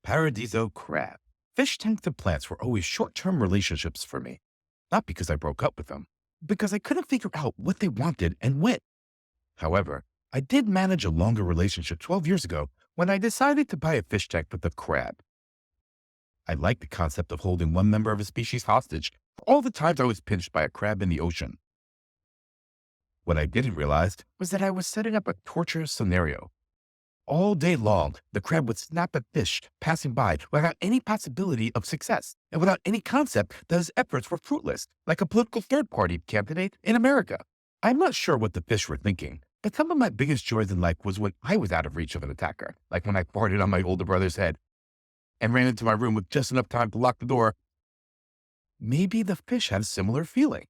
Paradizo Crab. Fish tanks and plants were always short-term relationships for me. Not because I broke up with them, because I couldn't figure out what they wanted and when. However, I did manage a longer relationship 12 years ago when I decided to buy a fish tank with a crab. I liked the concept of holding one member of a species hostage for all the times I was pinched by a crab in the ocean. What I didn't realize was that I was setting up a torturous scenario. All day long, the crab would snap at fish passing by without any possibility of success and without any concept that his efforts were fruitless, like a political third-party candidate in America. I'm not sure what the fish were thinking, but some of my biggest joys in life was when I was out of reach of an attacker, like when I farted on my older brother's head and ran into my room with just enough time to lock the door. Maybe the fish had a similar feeling.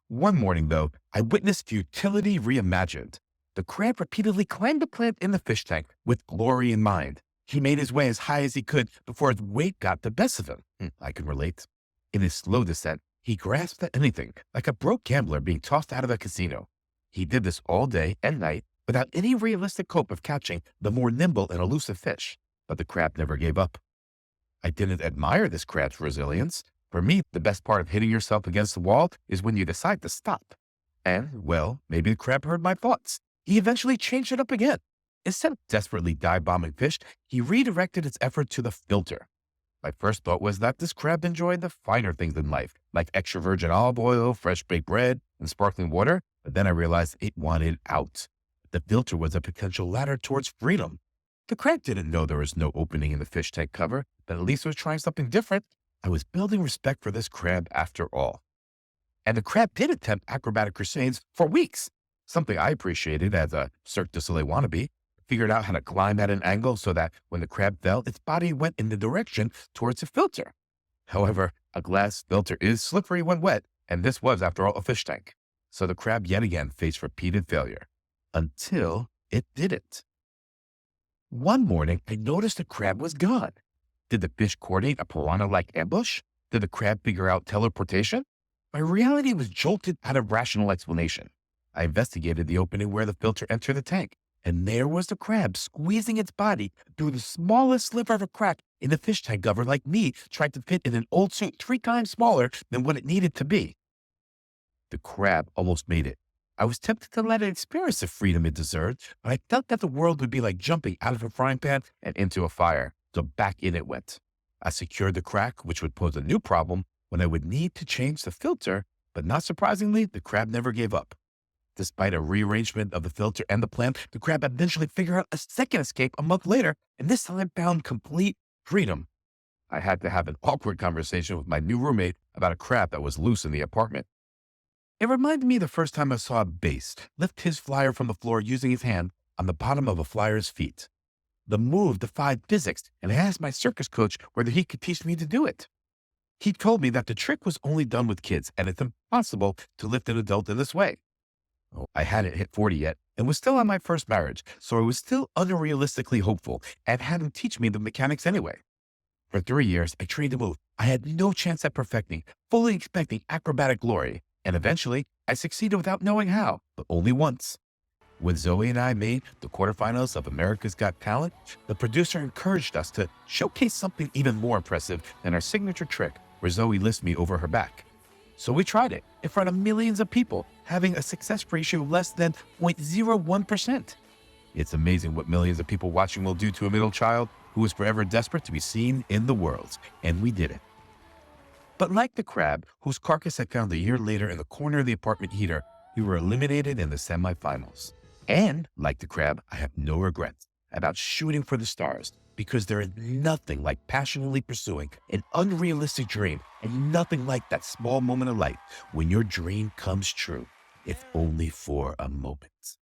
One morning, though, I witnessed futility reimagined. The crab repeatedly climbed the plant in the fish tank with glory in mind. He made his way as high as he could before his weight got the best of him. I can relate. In his slow descent, he grasped at anything, like a broke gambler being tossed out of a casino. He did this all day and night without any realistic hope of catching the more nimble and elusive fish. But the crab never gave up. I didn't admire this crab's resilience. For me, the best part of hitting yourself against the wall is when you decide to stop. And, well, maybe the crab heard my thoughts. He eventually changed it up again. Instead of desperately dive-bombing fish, he redirected its effort to the filter. My first thought was that this crab enjoyed the finer things in life, like extra virgin olive oil, fresh baked bread, and sparkling water, but then I realized it wanted out. The filter was a potential ladder towards freedom. The crab didn't know there was no opening in the fish tank cover, but at least it was trying something different. I was building respect for this crab after all. And the crab did attempt acrobatic crusades for weeks, something I appreciated as a Cirque du Soleil wannabe. Figured out how to climb at an angle so that when the crab fell, its body went in the direction towards the filter. However, a glass filter is slippery when wet, and this was, after all, a fish tank. So the crab yet again faced repeated failure, until it didn't. One morning, I noticed the crab was gone. Did the fish coordinate a piranha-like ambush? Did the crab figure out teleportation? My reality was jolted out of rational explanation. I investigated the opening where the filter entered the tank, and there was the crab squeezing its body through the smallest sliver of a crack in the fish tank cover, like me trying to fit in an old suit 3 times smaller than what it needed to be. The crab almost made it. I was tempted to let it experience the freedom it deserved, but I felt that the world would be like jumping out of a frying pan and into a fire, so back in it went. I secured the crack, which would pose a new problem when I would need to change the filter, but not surprisingly, the crab never gave up. Despite a rearrangement of the filter and the plant, the crab eventually figured out a second escape a month later, and this time found complete freedom. I had to have an awkward conversation with my new roommate about a crab that was loose in the apartment. It reminded me the first time I saw a bass lift his flyer from the floor using his hand on the bottom of a flyer's feet. The move defied physics, and I asked my circus coach whether he could teach me to do it. He told me that the trick was only done with kids, and it's impossible to lift an adult in this way. I hadn't hit 40 yet and was still on my first marriage, so I was still unrealistically hopeful and had him teach me the mechanics anyway. For 3 years, I trained the move. I had no chance at perfecting, fully expecting acrobatic glory, and eventually I succeeded without knowing how, but only once. When Zoe and I made the quarterfinals of America's Got Talent, the producer encouraged us to showcase something even more impressive than our signature trick, where Zoe lifts me over her back. So we tried it in front of millions of people, having a success ratio of less than 0.01%. It's amazing what millions of people watching will do to a middle child who is forever desperate to be seen in the world. And we did it. But like the crab, whose carcass I found a year later in the corner of the apartment heater, we were eliminated in the semifinals. And like the crab, I have no regrets about shooting for the stars, because there is nothing like passionately pursuing an unrealistic dream, and nothing like that small moment of light when your dream comes true, if only for a moment.